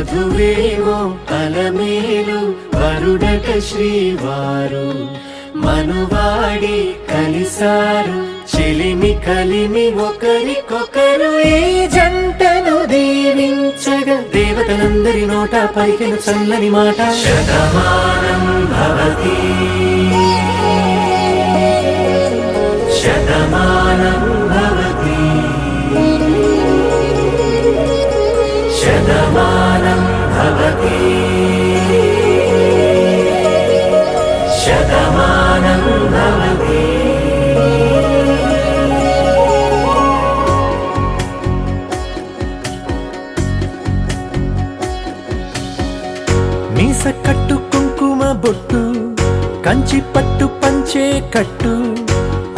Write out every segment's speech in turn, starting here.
వధువేమో అలమేలు వరుడట శ్రీవారు మనువాడి కలిసారు చెలిమి కలిమి ఒకరికొకరు ఈ జంటను దీవించగా దేవతలందరి నోట పలికిన చల్లని మాట శతమానం భవతి శతమానం భవతి శతమానం భవతి శతమానం భవతి. మీస కట్టు కుంకుమ బొట్టు కంచి పట్టు పంచే కట్టు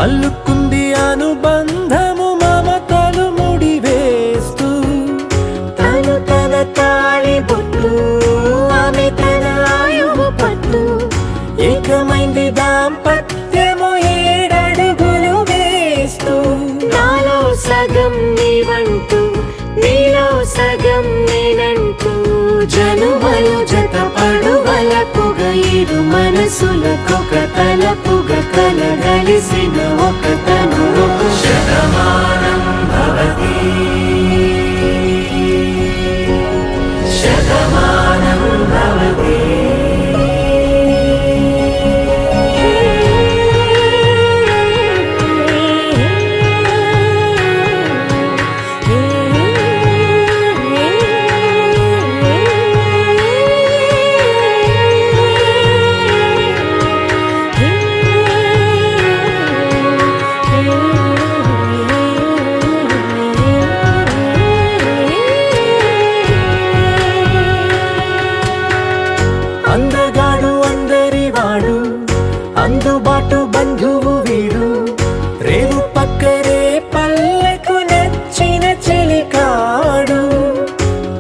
అల్లుకుంది అనుబంధము మమతలు ముడివేస్తూ తను తన తాళి బొట్టు ఆమె తన ఆయువు పట్టు ఏకమైంది దాంపత్యము 7 అడుగులు వేస్తూ నాలో సగం నీవంటూ నీలో సగం నేనంటూ జనుమలు జత పడువలపుగ ఇరు మనసులకొక తలపుగ కలగలిసిన ఒక తను శతమానం భవతి శతమానం భవతి. అందగాడు అందరి వాడు అందుబాటు బంధువు వీడు రేవు పక్కరే పల్లెకు నచ్చిన చెలికాడు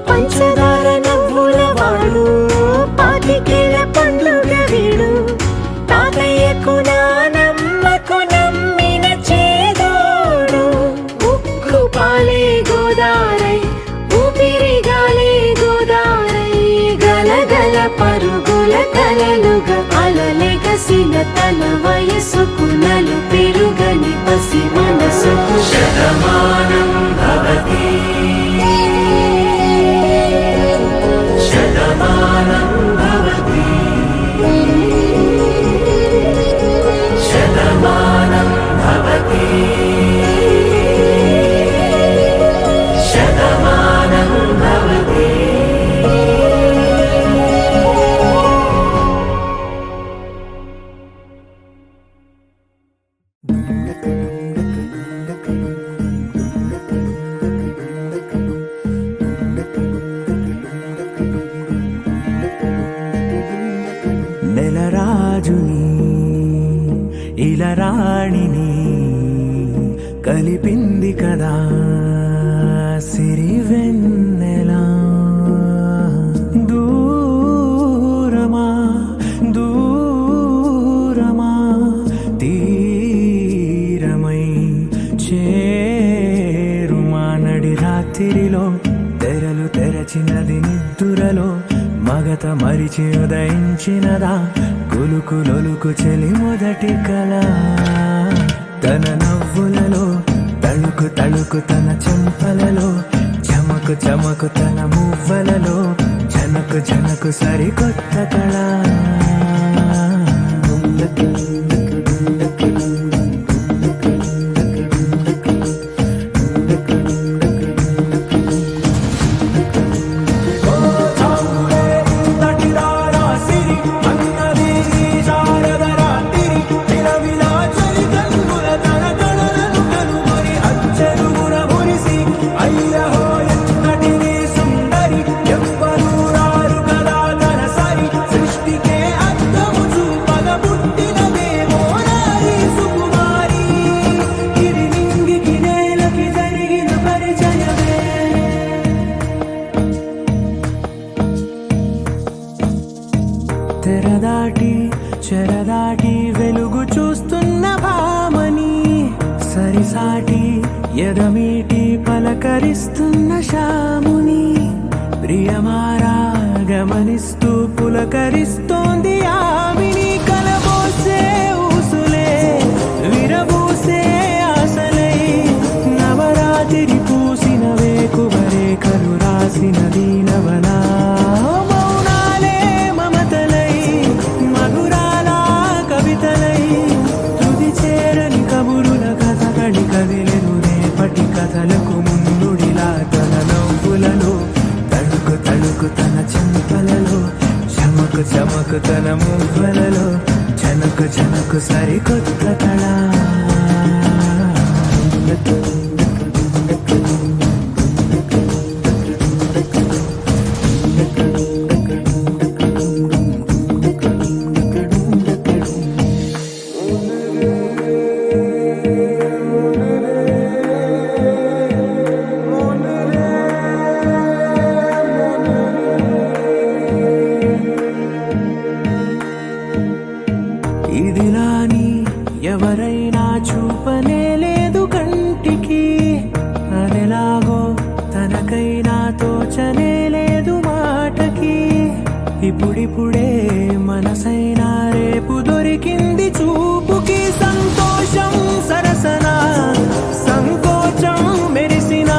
పంచదార నవ్వుల వాడు పాతికేల పండుగ వీడు తాతయ్యకు నానమ్మకు నమ్మిన చేదోడు ఉక్కు పాలే గోదారై ఊపిరిగాలే గోదారై గలగల పరుగుల కలలుగా అలలెగసిన తన వయసుకు నలు పెరుగని పసి మనసుకు శతమానం భవతి శతమానం భవతి శతమానం భవతి శతమానం భవతి. నెలరాజుని ఇలరాణిని కలిపింది కదా సిరి వెన్నెలా దూరమా దూరమా తీరమై చేరుమా నడి రాత్రిలో తెరలు తెరచినది నిద్దురలో మగత మరిచి ఉదయించినదా కులుకులొలుకు చెలి మొదటి కళ తన నవ్వులలో తళుకు తళుకు తన చెంపలలో చమకు చమకు తన మువ్వలలో జనకు జనకు సరికొత్త కళ తెరదాటి చెరదాటి వెలుగు చూస్తున్న భామని సరిసాటి ఎదమీటి పలకరిస్తున్న శాముని ప్రియమారా పయమనిస్తూ పులకరిస్తోంది ఆవిని కలబోసే ఊసులే విరబూసే ఆశలై నవరాత్రి పూసిన వేకువరేఖలు రాసిన దీనవనా మౌనాలే మమతలై మధురాల కవితలై తుది చేరని కబురుల కథకడి కదిలెను రేపటి కథలకు ముందుడిలా తన నవ్వులలో తడుకు తడుకు తన చెంపలలో చమకు చమకు తన మువ్వలలో చనకు చనకు సరికొత్త కళ ఇదిలాని ఎవరైనా చూపనే లేదు కంటికి అదెలాగో తనకైనా తోచనే లేదు మాటకి ఇప్పుడిప్పుడే మనసైనా రేపు దొరికింది చూపుకి సంతోషం సరసన సంకోచం మెరిసిన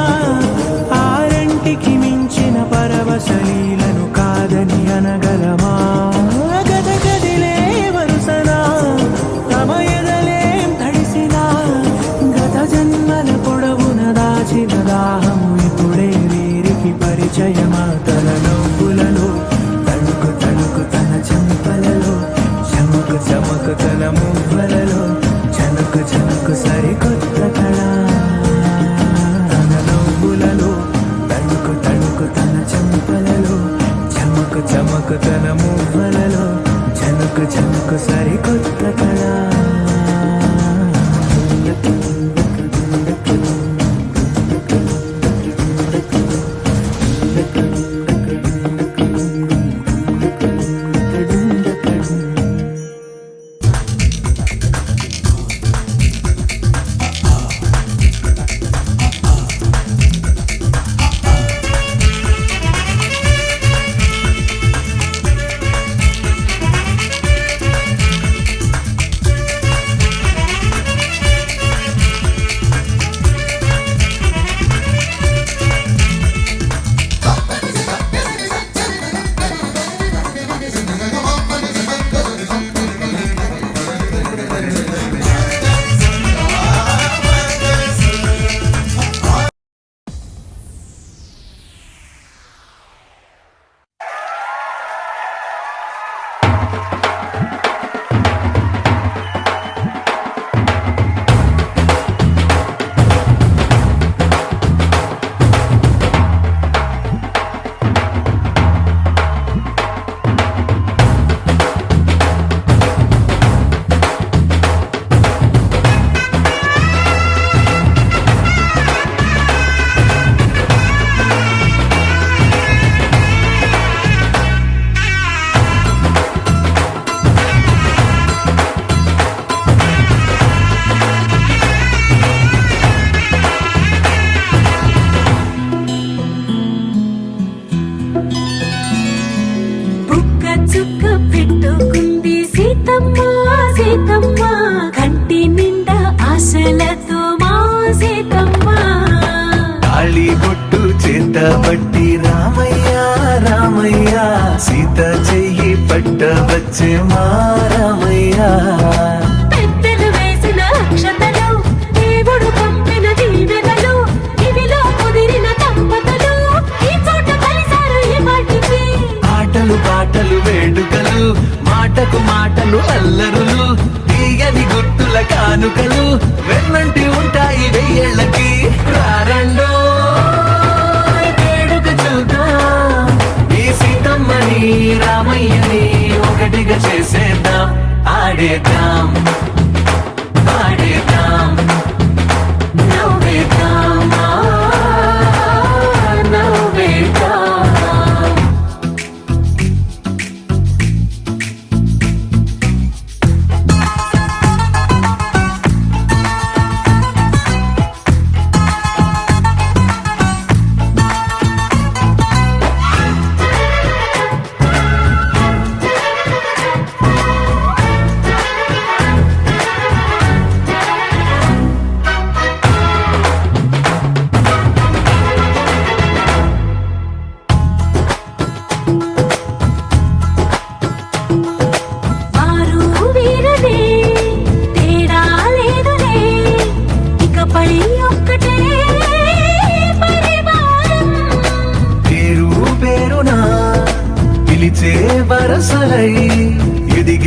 ఆరంటికి మించిన పరవశలీలను కాదని అనగలమా గద గదిలే వరుసనా తమ ఎదలేం తడిసినా గత జన్మల పొడవున దాచిన దాహము ఇప్పుడే వీరికి పరిచయమా తన నవ్వులలో తణుకు తణుకు తన చెంపలలో చమకు చమకు తన మువ్వలలో చనకు చనకు సరికొత్త కళ తన నవ్వులలో తణుకు తణుకు తన చెంపలలో చమకు చమకు తన మువ్వలలో చనకు చనకు సరికొత్త కళ పట్టి రామయ్య రామయ్య సీత చెయ్యి పట్ట వచ్చే మా రామయ్య పెద్దలు వేసిన అక్షతలు దేవుడు పంపిన దీవెనలు ఇవిలో కుదిరిన దంపతులు ఈ చోట కలిసారు ఈ మాటికి ఆటలు పాటలు వేడుకలు మాటకు మాటలు అల్లరులు తీయని గుర్తుల కానుకలు వెన్నంటి ఉంటాయి వెయ్యేళ్ళకి రారండో ఈ సీతమ్మని రామయ్యని ఒకటిగా చేసేద్దాం ఆడేద్దాం ఆడేద్దాం నవ్వేద్దాం నవ్వేద్దాం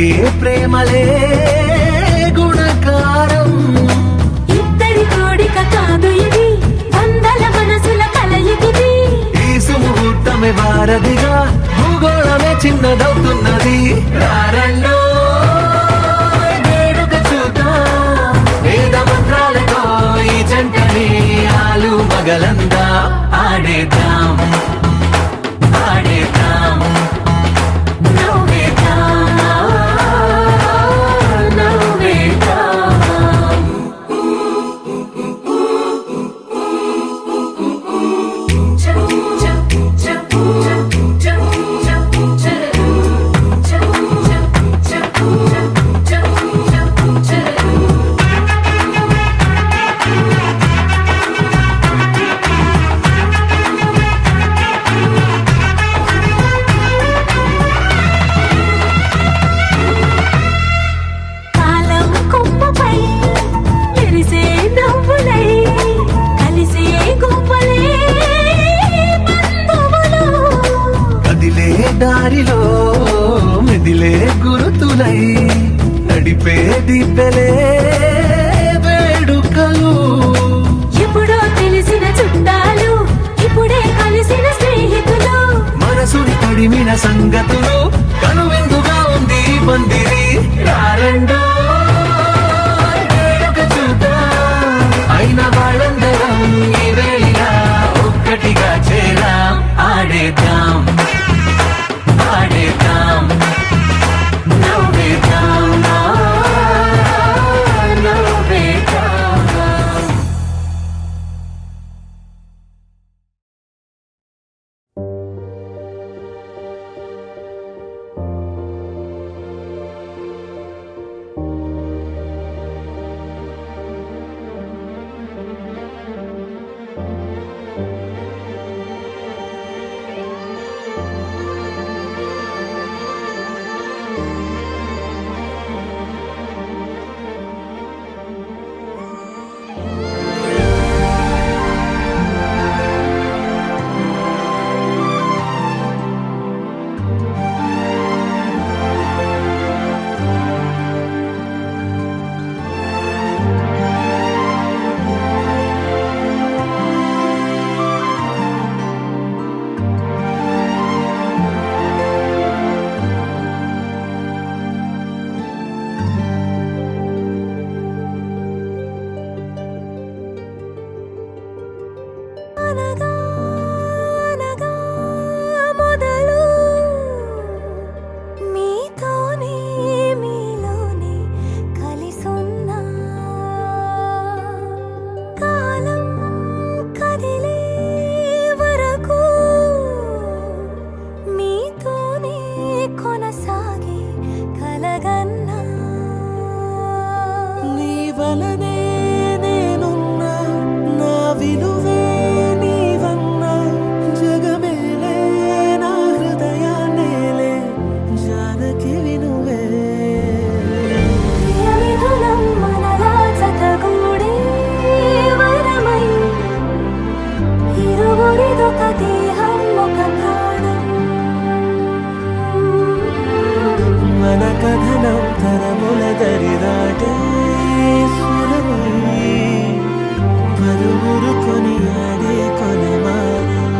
ఒకే ప్రేమలే గుణకారం. ఇద్దరి కోడిక కాదు ఇది, వందల మనసుల కలయికిది. ఈ సుముహూర్తమే వారధిగా, భూగోళమే చిన్నదవుతున్నది. రారండో వేడుక చూద్దాం, వేద మంత్రాలతో ఈ జంటని ఆలు మగలందా ఆడేద్దాం ఆడేద్దాం నవ్వేద్దాం నవ్వేద్దాం. కాలం కొమ్మపై మెరిసే నవ్వులై, కలిసే గువ్వలే బంధువులు. కదిలే దారిలో మెదిలే గురుతులై, నడిపే దిబ్బెలే వేడుకలు. ఎప్పుడో తెలిసిన చుట్టాలు, ఇప్పుడే కలిసిన స్నేహితులు. మనసుని తడిమిన సంగతులు, కనువిందుగా ఉంది ఈ పందిరి. రారండో వేడుక చూద్దాం, అయిన వాళ్ళందరం ఈ వేళ ఒక్కటిగా చేరాం. ఆడేద్దాం ఆడేద్దాం నవ్వేద్దాం నవ్వేద్దాం. అనగా అనగా మొదలు మీతోనే మీలోనే కలిసున్నా, కాలం కదిలే వరకు మీతోనే కొనసాగి కలగన్నా. నీ వలనే నేనున్నా, నా విలువే నీవన్నా, జగమేలే నా హృదయాన్నేలే జానకి వినువే. ప్రియమిథునం మనలా జతగూడే వరమై, ఇరువురిదొక దేహం ఒక ప్రాణం. మన కథనం తరముల దరిదాటే స్వరమై, పలువురు కొనియాడే కొనమానం.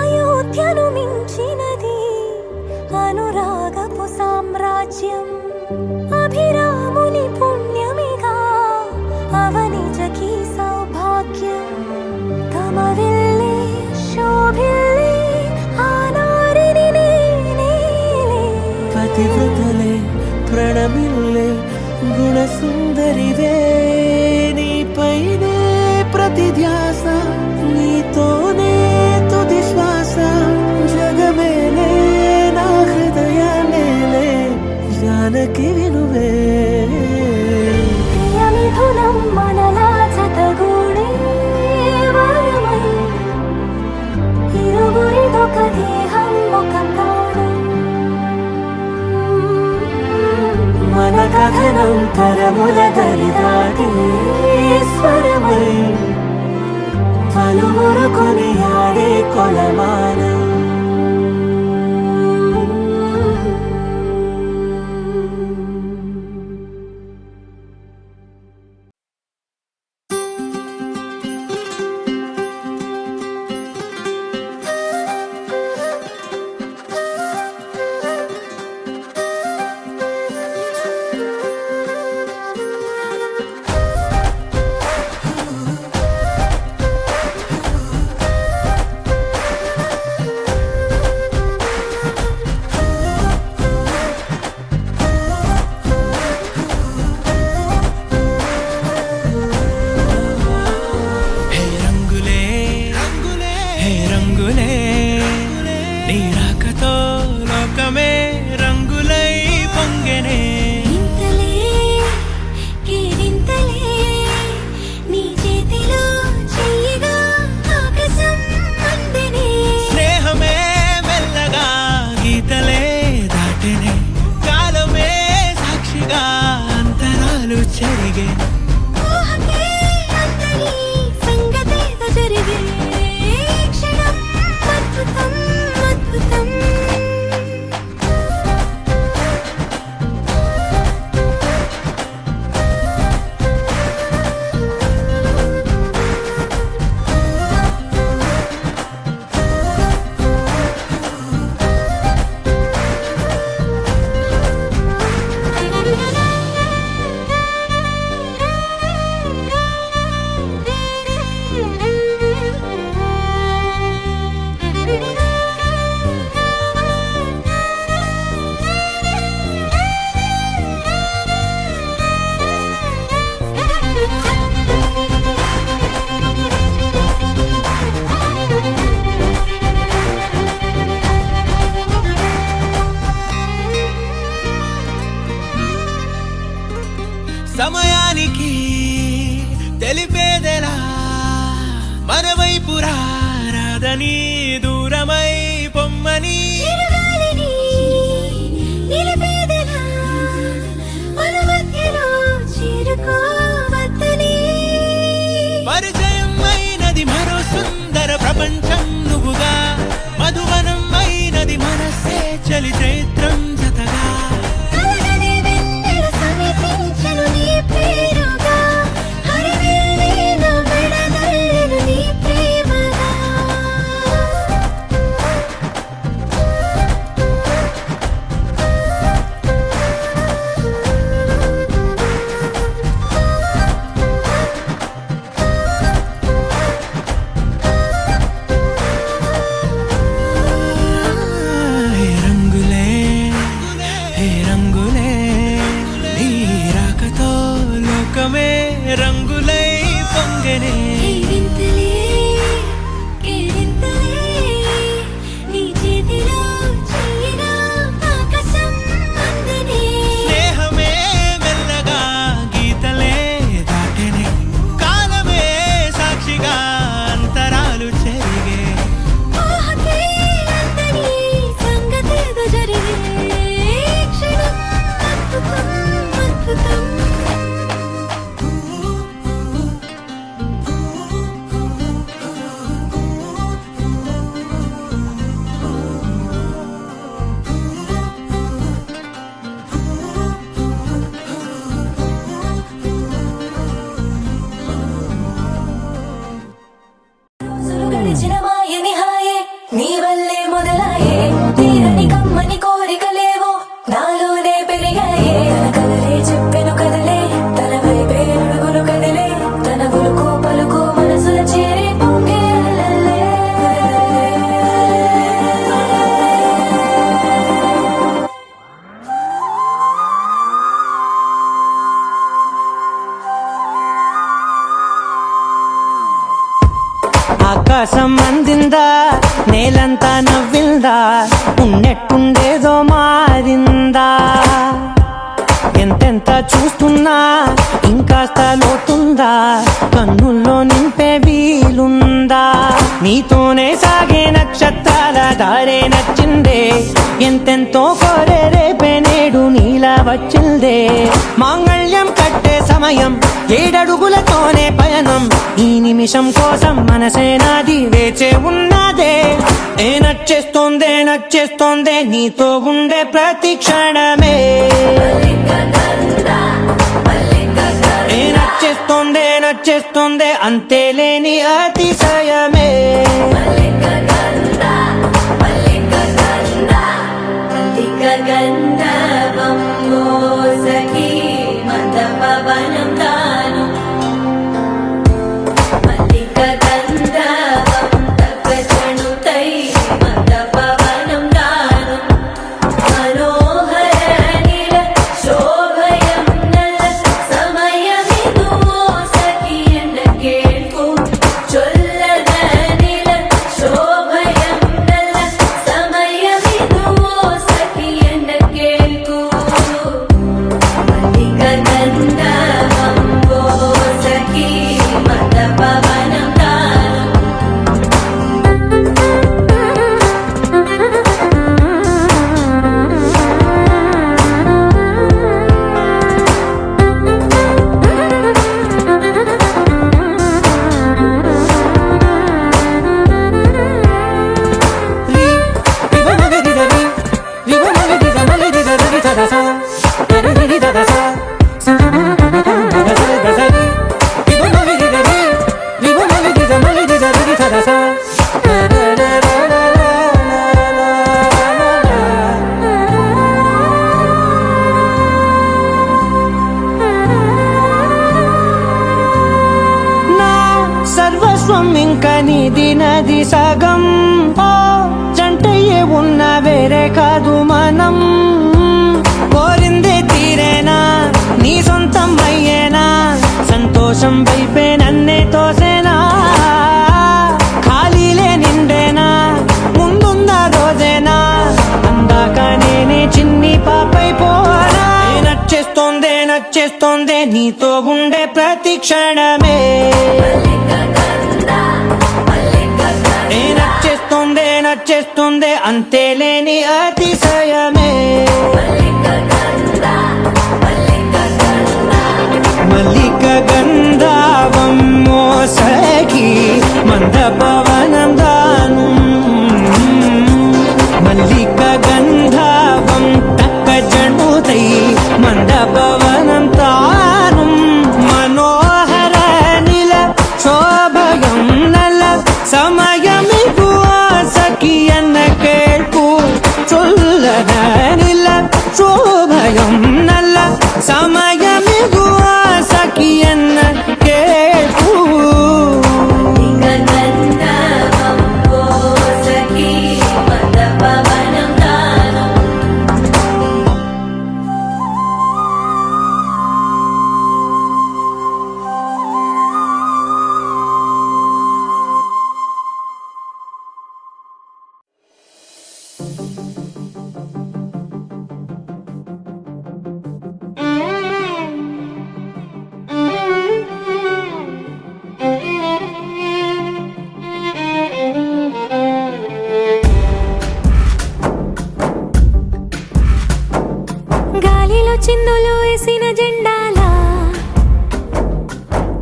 అయోధ్యను మించినది అనురాగపు సామ్రాజ్యం, అభిరాముని పుణ్యమిగా అవనిజకి సౌభాగ్యం. తమ వెళ్ళే శోభిల్లే ఆనారిని నేనేలే. పతివ్రతలే ప్రణమిల్లే గుణసుందరివే, నీపైనే ప్రతి ధ్యాస, నీతోనే తుది శ్వాస. జగమేలే నా హృదయాన్నేలే జానకి వినువే. ప్రియమిథునం మనలా జతగూడే వరమై, ఇరువురిదొక దేహం ఒక ప్రాణం. మన కథనం తరముల దరిదాటే స్వరమై, చాలు ఊరుకొని ఆడే కొలమానం. సమయానికి తెలిపేదెలా మన వైపు రాదని దూరమై పొమ్మని పరిచయం అయినది మరో సుందర ప్రపంచం నువ్వుగా మధువనం అయినది మనసే చలి చైత్రం జతగా రంగులై పొంగనే స్నేహమే మెల్లగా గీతలే దాటెనే కాలమే సాక్షిగా అంతరాలు చెరిగే నీ వల్లే మొదలాయే తీరని కమ్మని కోరికలేవో నాలోనే పెరిగాయే తన కదలే చెప్పెను కదలే తన వైపే అడుగులు కదిలే తన గులుకు పలుకు మనసుల చేరి పొంగే ఆకాశం అందిందా నేలంతా నవ్విందా ఉన్నట్టుండేదో మారిందా ఎంతెంత చూస్తున్నా ఇంకాస్త లోతుందా కన్నుల్లో నింపే వీలుందా నీతోనే సాగే నక్షత్రాల దారే నచ్చిందే ఎంతెంతో కోరే రేపే నేడు నీలా వచ్చిందే మాంగళ్యం కట్టే సమయం 7 అడుగులతోనే పయనం ఈ నిమిషం కోసం మనసే నాది వేచే ఉన్నదే నచ్చేస్తోందే నీతో ఉండే ప్రతి క్షణమే నచ్చేస్తోందే అంతేలేని అతిశయమే గంధర్వం సఖీ మందపవనం తాను మల్లిక గంధర్వం తగ్గచణుతై మందపవనం తాను మనోహర నీల శోభయం నల్ల సమయమిదు సఖీ ఎన్న కేൾക്കൂ చొల్లద నీల శోభయం నల్ల సమయమిదు సఖీ ఎన్న కేൾക്കൂ మల్లిక గంధర్వం సఖీ మందపవనం తాను నా సర్వస్వం ఇంకా నీది నది సగం ఓ జంటయ్యే ఉన్న వేరే కాదు మనం కోరిందే తీరేనా నీ సొంతం అయ్యేనా సంతోషం వైపే నన్నే తోసేనా ఖాళీలే నిండేనా ముందున్న రోజేనా అందాక నేనే చిన్ని పాపై పోనా నచ్చేస్తోందే నీతో ఉండే ప్రతి క్షణమే నచ్చేస్తోందే అంతేలేని అతిశయమే మల్లిక గంధావం మోసకి మందపవనం దాను మల్లిక గంధావం తక్క జణుతై మందపవనం తాను మనోహర నిల శోభయం నల సమయమిగు సఖి ఎన్న కేൾക്കൂ చొల్లద నిల శోభయం నల్ల సమయమిగు సఖి ఎన్న కేൾക്കൂ గంధర్వం సఖీ మందపవనం తాను గాలిలో చిందులు వేసిన జెండాలా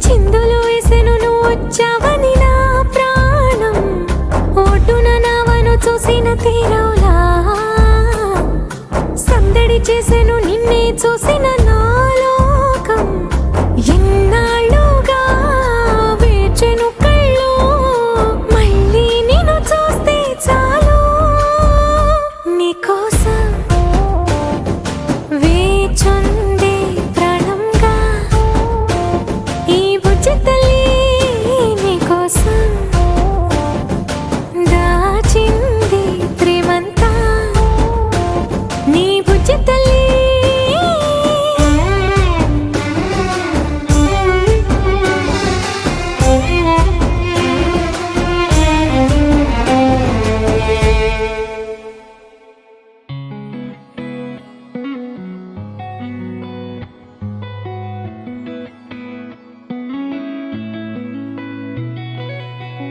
చిందులు వేసెను నువ్వు వచ్చావని నా ప్రాణం ఒడ్డున నావను చూసిన తీరవులా సందడి చేసెను నిన్నే చూసిన నా లోకం ఎన్నాళ్ళుగా వేచెను కళ్ళు మళ్ళీ నిన్ను చూస్తే చాలు నీకోసం వేచుందే ప్రాణంగా ఈ బుజ్జి తల్లి నీకోసం దాచింది ప్రేమంతా నీ బుజ్జి తల్లి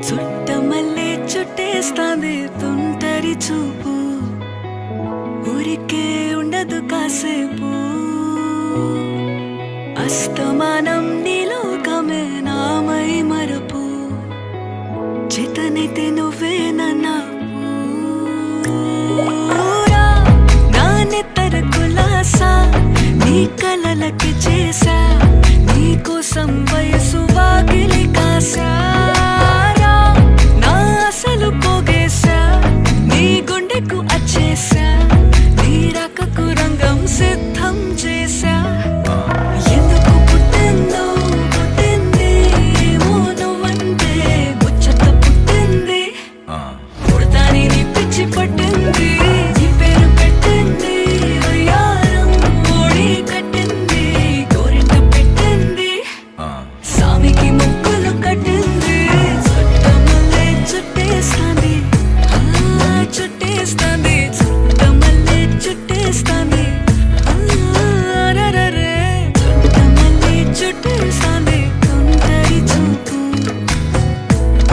చుట్టమల్లే చుట్టేస్తాంది తుంటరి చూపు ఊరికే ఉండదు కాసేపు అస్తమానం నీలోకమే నామై మరపు చేతనైతే నువ్వే నన్నా నాన్నెత్తర కులాసా నీ కలలకి చేసా నీ కోసం వయసు వాకిలి కాసా నా అసలు పోగేశా నీ గుండెకు అచ్చేసా నీ రకకు రంగం సిద్ధం చేసా ఎందుకు పుట్టిందో పుట్టింది ఏమో నువ్వంటే ముచ్చట పుట్టింది పుడతాని నీ పిచ్చి పట్టింది నీ పేరు పెట్టింది వయ్యారం ఓడి కట్టింది గోరింట పెట్టింది సామికి ముక్కులు కట్టింది చుట్టమల్లే చుట్టేస్తాంది చుట్టేస్తాంది చుట్టమల్లే చుట్టేస్తాంది రరరే చుట్టమల్లే చుట్టేస్తాంది కొందరి చూపు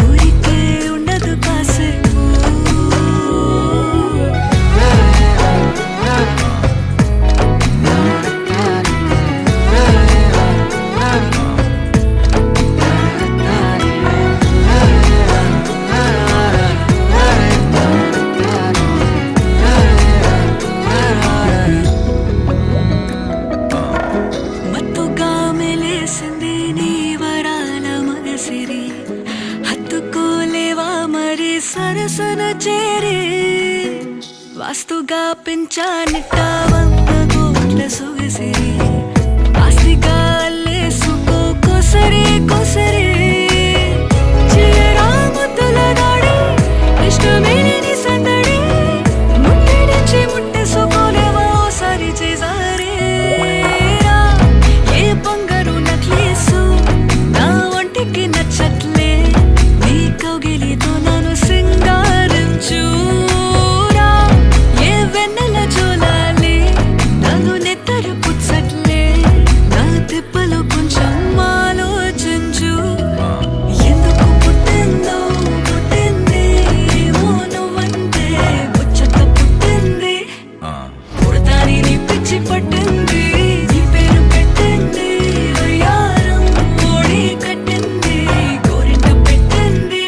ఊరికే ఉండదు కాసేపు మత్తుగా మెలేసింది నీ వరాల మగసిరి హత్తుకోలేవా మరి సరసన చేరి వాస్తుగా పెంచానిట్ట 100 కోట్ల సొగసిరి ఆస్తిగా అల్లేసుకో కొసరి కొసరి చిరాముతుల దాడి ఇష్టమేని సందడి ముట్టడించి ముట్టేసుకోలేవా ఓసారి చేసారి ఏ బంగారు నక్లేసు నా ఒంటికి నచ్చట్లే నీ కౌగిలితో నన్ను సింగారించురా ఏ వెన్నెల జోలాలి నన్ను నెత్తరు పుచ్చట్లే నా తిప్పలు కొంచెం ఆలోచించు ఎందుకు పుట్టిందో పుట్టింది ఏమో నువ్వంటే ముచ్చట పుట్టింది పుడతాని నీ పిచ్చి పట్టింది నీ పేరు పెట్టింది వయ్యారం ఓడి కట్టింది గోరింట పెట్టింది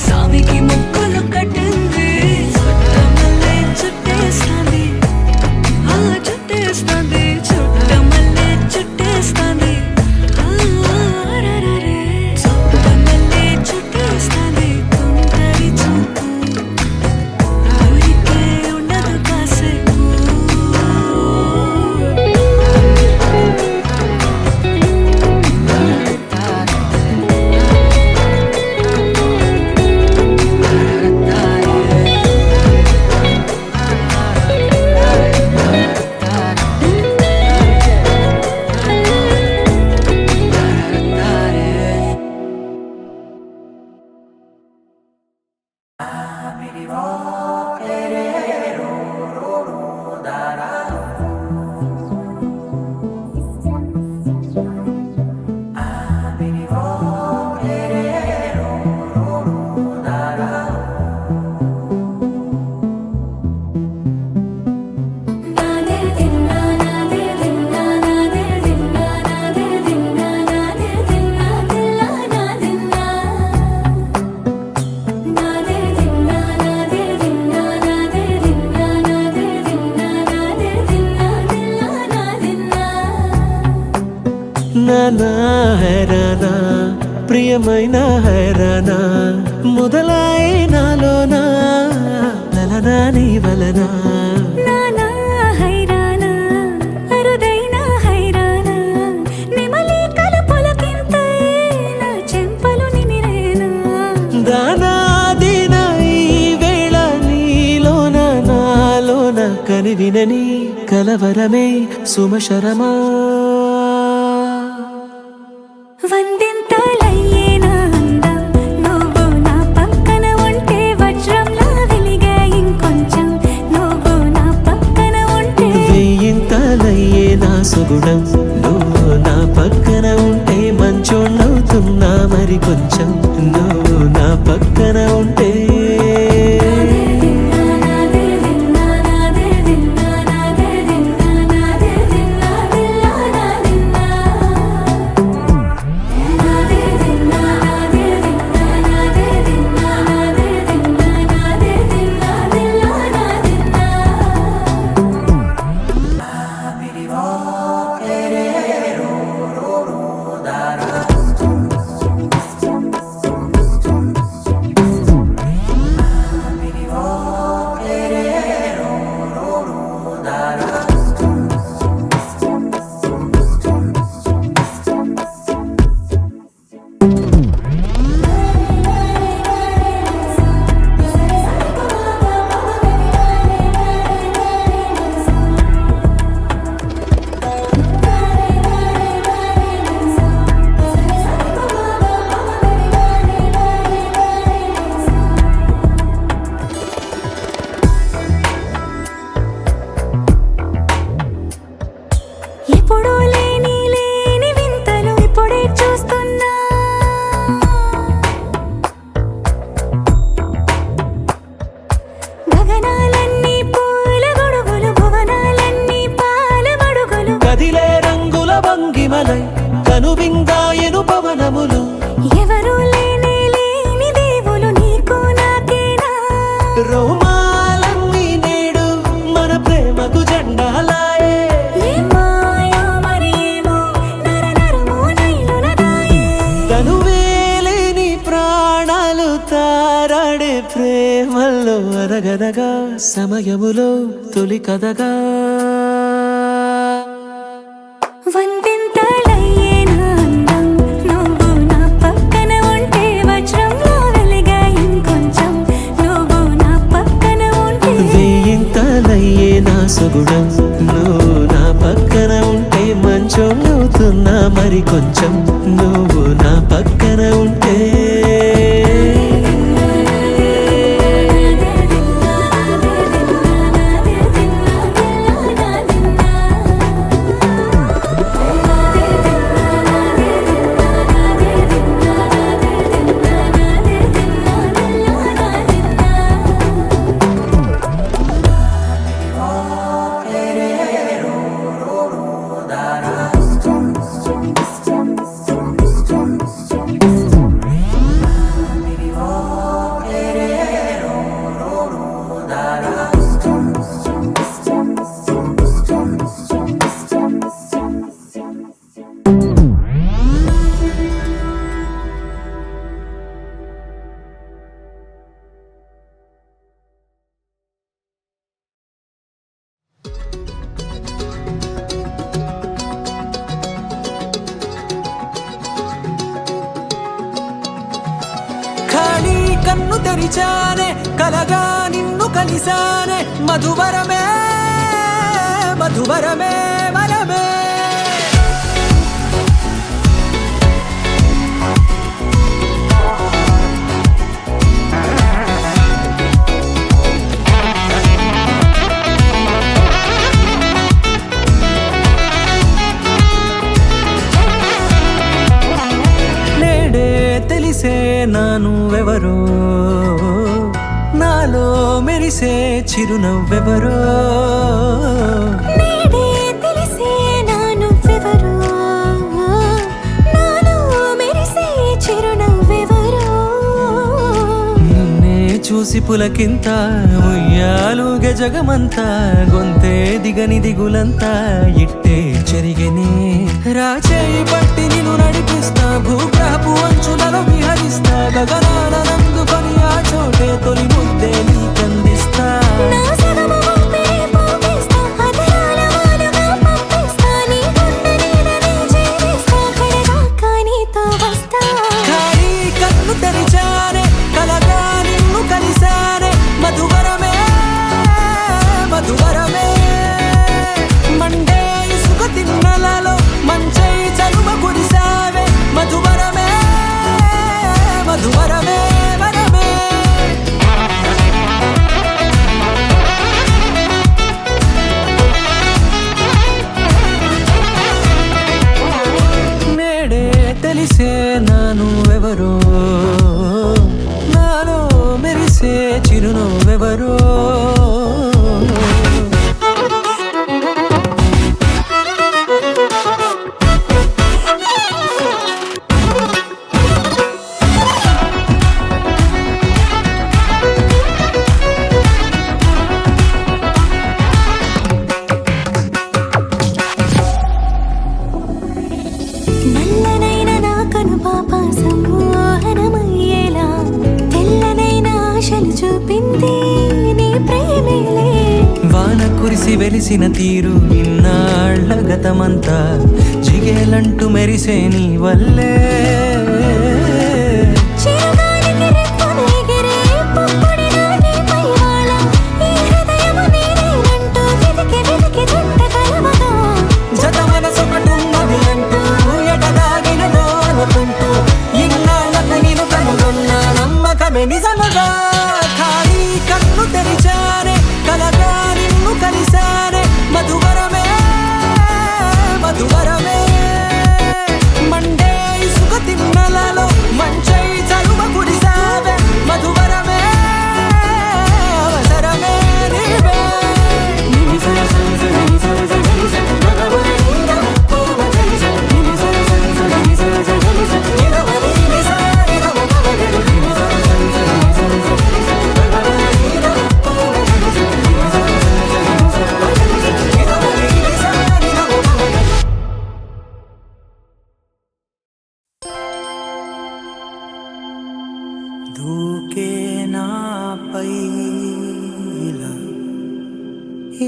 సామికి ముక్కులు కట్టింది చుట్టమల్లే చుట్టేస్తాంది చుట్టేస్తాంది చుట్టమల్లే చుట్టేస్తాంది రరరే చుట్టమల్లే చుట్టేస్తాంది కొందరి చూపు ఊరికే ఉండదు కాసేపు నానా హైరానా ప్రియమైన హైరానా మొదలాయి నాలోనా లలనా నీ వలనా నానా హైరానా అరుదైన హైరానా నెమలి కలుపులకింతై నా చెంపలు నిమిరేనా దానా దీనా ఈ వేళ నీలోన నాలోన కనివినని కలవరమే సుమశరమా వందింతలయ్యే నా అందం నువ్వు నా పక్కన ఉంటే వజ్రంలా వెలిగే ఇంకొంచెం నువ్వు నా పక్కన ఉంటే వెయ్యింతలయ్యే నా సుగుణం నువ్వు నా పక్కన ఉంటే మంచోళ్ళవుతున్నా మరి కొంచెం నువ్వు నా పక్కన ఉంటే నాదే సమయములో తొలి కథగా వందింతలయ్యే నా అందం నువ్వు నా పక్కన ఉంటే వజ్రంలా వెలిగా ఇంకొంచెం నువ్వు నా పక్కన ఉంటే వేయింతలయ్యే నా సుగుణం నువ్వు నా పక్కన ఉంటే మంచం అవుతున్నా మరి కొంచెం నువ్వు నా పక్కన ఉంటే కన్ను తెరిచానే కలగా నిన్ను కలిసానే మధువరమే మధువరమే వరమే నేడే తెలిసే నానువెవరో నాలో మెరిసే చిరునవ్వెవరో నేడే తెలిసే నానువెవరో నాలో మెరిసే చిరునవ్వెవరో నిన్నే చూసి పులకింత ఉయ్యాలుగే జగమంతా గొంతే దిగని దిగులంతా ఇట్టే చెరిగెనే రాచేయి పట్టి నిన్ను నడిపిస్తా భూగ్రహపు అంచులలో విహరిస్తా గగనాన నందుకొని ఆ చోటే తొలి ముద్దే నీకందిస్తా నా సగము ఊపిరి పోగిస్తా అధరాల వాలుగా పంపిస్తా నీ గుండె నీడనే చేరిస్తా కడదాకా నీతో వస్తా ఖాళీ కన్ను తెరిచానే కలగా నిన్ను కలిసానే మధువరమే మధువరమే మండే ఇసుక తిన్నలలో మంచై చలువ కురిసావే మధువరమే మధువరమే వరమే నేడే తెలిసే నానువెవరో నాలో మెరిసే చిరునవ్వెవరో నల్లనైన నా కనుపాప సమ్మోహనమయ్యేలా తెల్లనైన ఆశలు చూపింది నీ ప్రేమేలే వాన కురిసి వెలిసిన తీరు ఇన్నాళ్ల గతమంతా జిగేలంటూ మెరిసే నీ వల్లే చిరుగాలికి రెప్పలు ఎగిరే పుప్పొడిలో నీ పైవాళ ఈ హృదయము నీదేనంటూ వెతికి వెతికి జంట కలవగా జత మనసొకటున్నది అంటూ ఎటదాగినదో అనుకుంటూ ఇన్నాళ్ళకు నేను కనుగొన్న నమ్మకమే నిజముగా ఖాళీ కన్ను తెరిచానే కలగా నిన్ను కలిసానే మధువరమే మధువరమే మండే ఇసుక తిన్న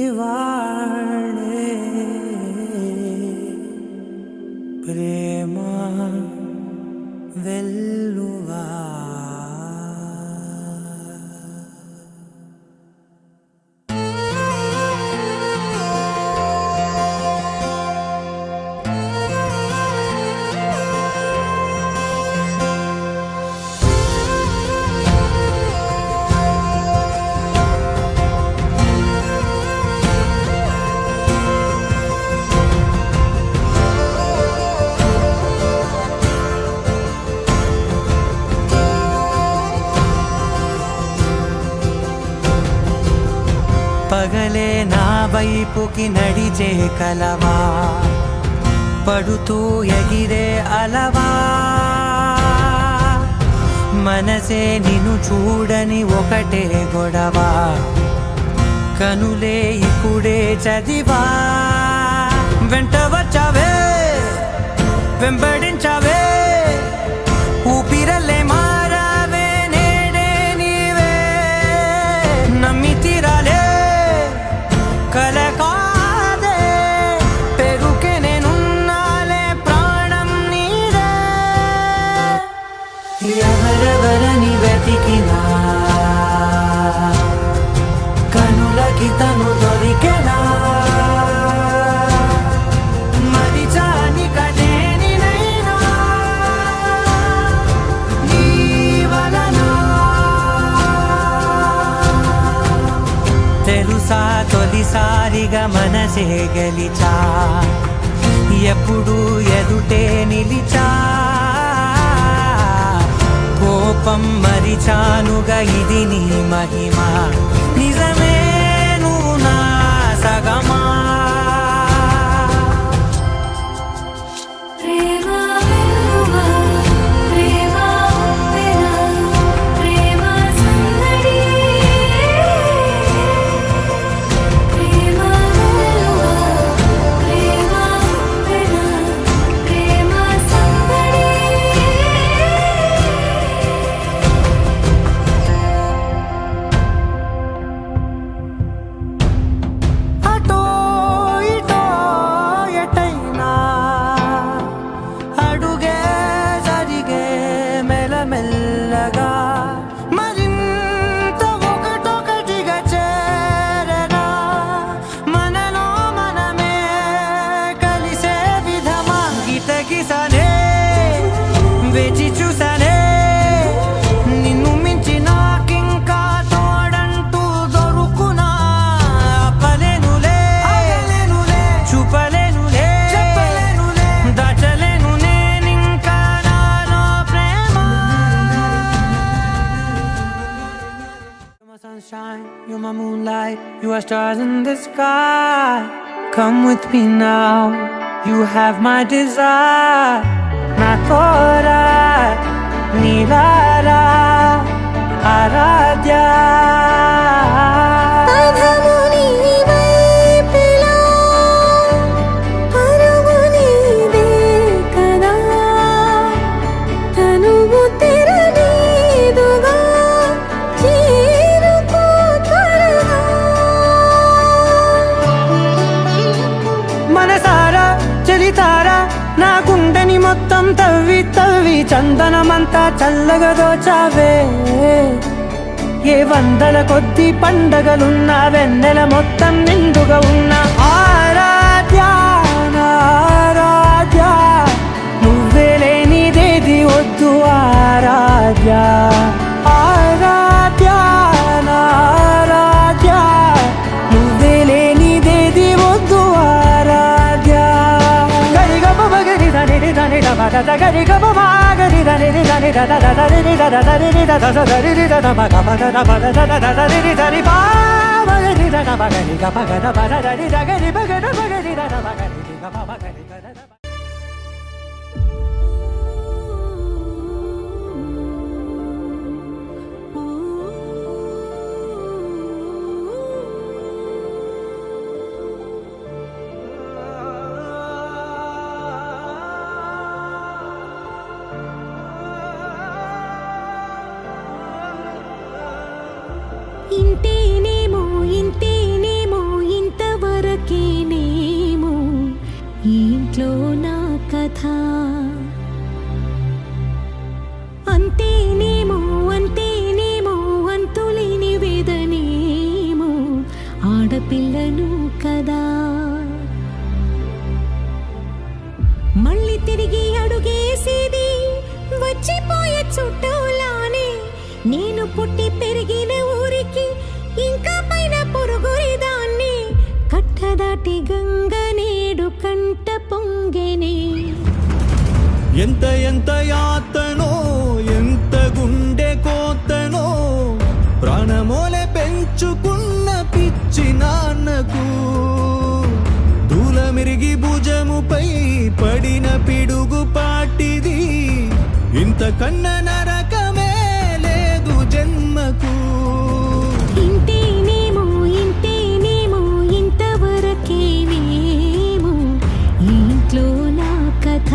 ఇవాళే ప్రేమ వెల్లువా. పగలే నా వైపుకి నడిచే కలవా, పడుతూ ఎగిరే అలవా, మనసే నిన్ను చూడని ఒకటే గొడవ, కనులే ఇప్పుడే చదివా. వెంట వచ్చావే వెంబడించావే, ఊపిరల్లే మారావే నేడే నీవే, నమ్మి తీరాలే కల కాదే, పెరుకే నేనున్నాలే ప్రాణం నీదే. ఎవరెవరని వెతికినా కనులకి తను దొరికెనా, మరిచాని కదేనినైనా నీ వలన. తెలుసా తొలిసారిగా మనసే గెలిచా, ఎప్పుడు ఎదుటే నిలిచా, కోపం మరిచానుగా ఇది నీ మహిమ, నిజమే నువ్వు నా సగమా. ప్రేమ వెల్లువా, ప్రేమ ఉప్పెన, ప్రేమ సందడి. ప్రేమ వెల్లువా, ప్రేమ ఉప్పెన, ప్రేమ సందడి. అటో ఇటో ఎటైనా అడుగే జరిగే మెల్లమెల్లగా, మరింత ఒకటొకటిగా చేరగా, మనలో మనమే కలిసే విధమా. గితగిసనే వేచి చూసనే, నిన్ను మించి నాకింకా తోడంటూ దొరుకునా. ఆపలేనులే చూపలేనులే దాచలేను నేనింకా నాలో ప్రేమ. You're my sunshine, you're my moonlight, you are stars in the sky. Come with me now, you have my desire. Na tora nilara aradhya. పదము నీవైపులా, పరుగు నీదే కదా, తనువు తెరనీదుగా, చేరుకో త్వరగా. మనసారా చలితారా నా గుండెని మొత్తం తవ్వి తవ్వి, చందనమంతా చల్లగా దోచావే. ఏ వందల కొద్ది పండగలున్నా వెన్నెల మొత్తం నిండుగా ఉన్న ఆరాధ్య నా ఆరాధ్య, నువ్వే లేనిదేది వద్దు ఆరాధ్య. ఆరాధ్య నా ఆరాధ్య, నువ్వే లేనిదేది వద్దు ఆరాధ్య. గరిగమ మగరి దని దని దమద గరి గమ మాగరి దని దని దద దని దద దని దద దని దద మగ మగ దద దద దని దని బా మగరి దద మగరి గమ గద బద దని దగరి మగద మగరి దద మగరి గమ మగరి గద. ఇంతేనేమో ఇంతేనేమో ఇంతేనేమో ఆడపిల్లను కదా. మళ్ళీ తిరిగి అడుగేసేది వచ్చిపోయే చుట్టూలానే. నేను పుట్టి పెరిగిన ఊరికి ఇంకా పైన పొరుగురిదాన్ని. కట్టదాటి గంగ నేడు కంట పొంగెనే. ఎంత ఎంత యాతనో ఎంత గుండె కోతనో ప్రాణమోలే పెంచుకున్న పిచ్చి నాన్నకు దూలమిరిగి భుజముపై పడిన పిడుగు పాటిది. ఇంతకన్న నరకమే లేదు జన్మకు. ఇంతేనేమో ఇంతేనేమో ఇంతవరకేనేమో ఈ ఇంట్లో నా కథ.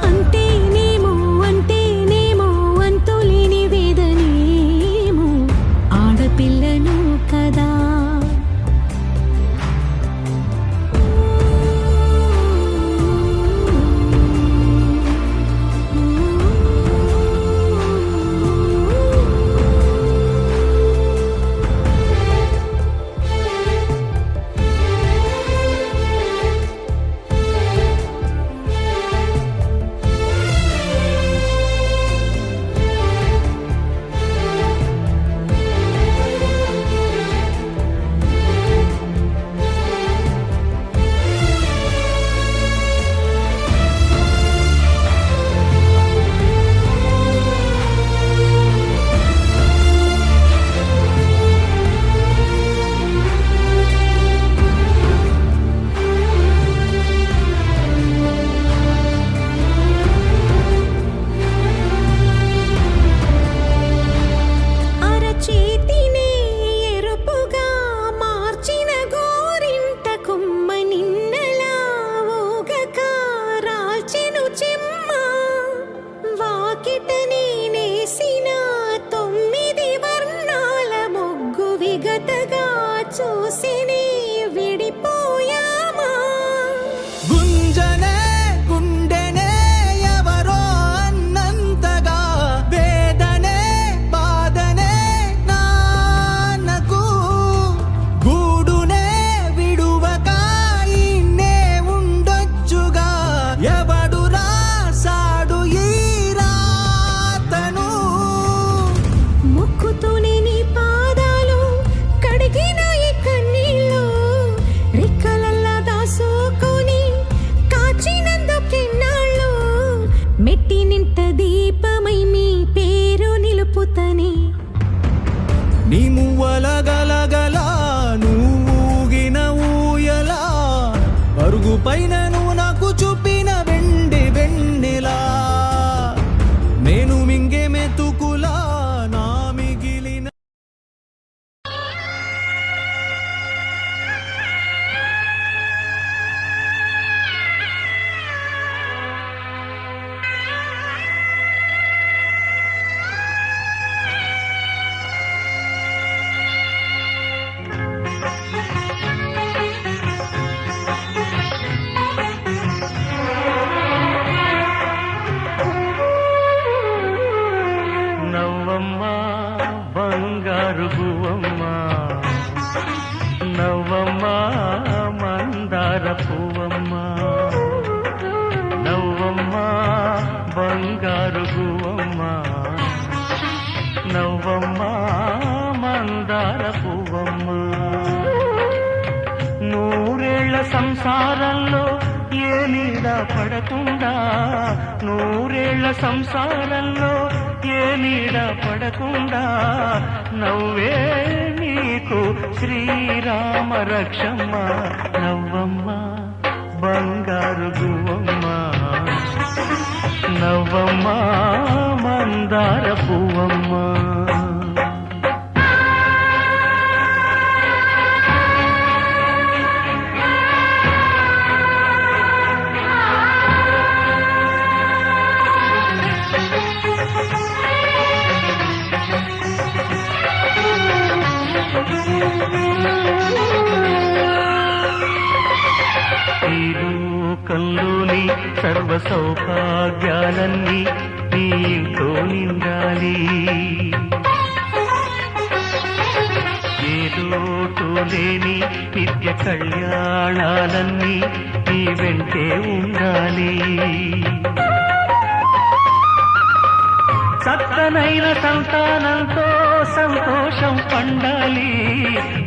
అంతేనేమో అంతేనేమో అంతులేని వేదనేమో ఆడపిల్లను కదా. చూసిని విడిపోయామా. గుంజనే గుండెనే ఎవరో అన్నంతగా వేదనే బాధనే నాన్నకు గూడునే విడువక ఇన్నే ఉండొచ్చుగా. ఎవడు రాసాడు ఈ రాతను. ముక్కుతూనే నీ పాదాలు కడిగిన మెట్టి నింట దీపమై మీ పేరు నిలుపుతని. నీ మువ్వల గలగల నువ్వుగిన ఊయలా అరుగు పైన నువ్వు నాకు చూపిన వెండి వెన్నెలా. నేను మింగే మెతుకులా నా మిగిలిన బంగారు పువ్వమ్మ నవ్వమ్మ మందార పువ్వమ్మ. నవ్వమ్మ బంగారు పువ్వమ్మ నవ్వమ్మ మందార పువ్వమ్మ. నూరేళ్ల సంసారంలో ఏ నీడ పడకుండా నూరేళ్ల సంసారంలో ఏ నీడ పడకుండా నవ్వే నీకు శ్రీరామ రక్షమ్మ. నవ్వమ్మ బంగారు గువ్వమ్మ నవ్వమ్మ మందార పువ్వమ్మ. ఈ లోకంలోని సర్వ సౌభాగ్యాలన్నీ నీ ఇంట్లో నిండాలి. లోటు లేని నిత్య కళ్యాణాలన్నీ నీ వెంటే ఉండాలి. చక్కనైన సంతానంతో సంతోషం పండాలి.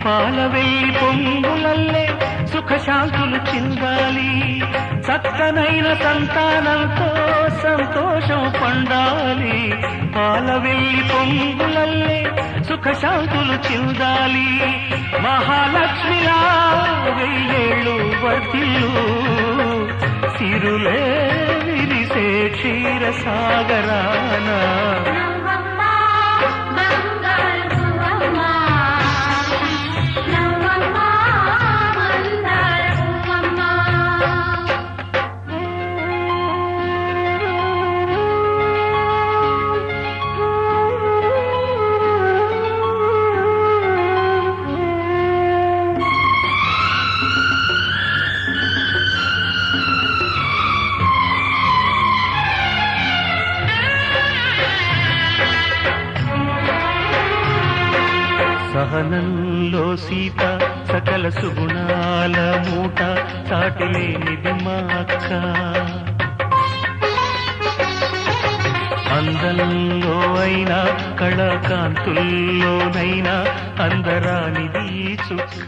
పాలవెల్లి పొంగులల్లే సుఖశాంతులు చిందాలి. చక్కనైన సంతానంతో సంతోషం పండాలి. పాలవెల్లి పొంగులల్లే సుఖశాంతులు చిందాలి. మహాలక్ష్మిలా వెయ్యేళ్ళు వర్తిల్లు సిరులే విరిసే క్షీరసాగరాన సహనంలో సీత సకల సుగుణాల మూట సాటిలేనిది మా అక్క. అందంలో అయినా కళాకాంతుల్లోనైనా అందరానిది చుక్క.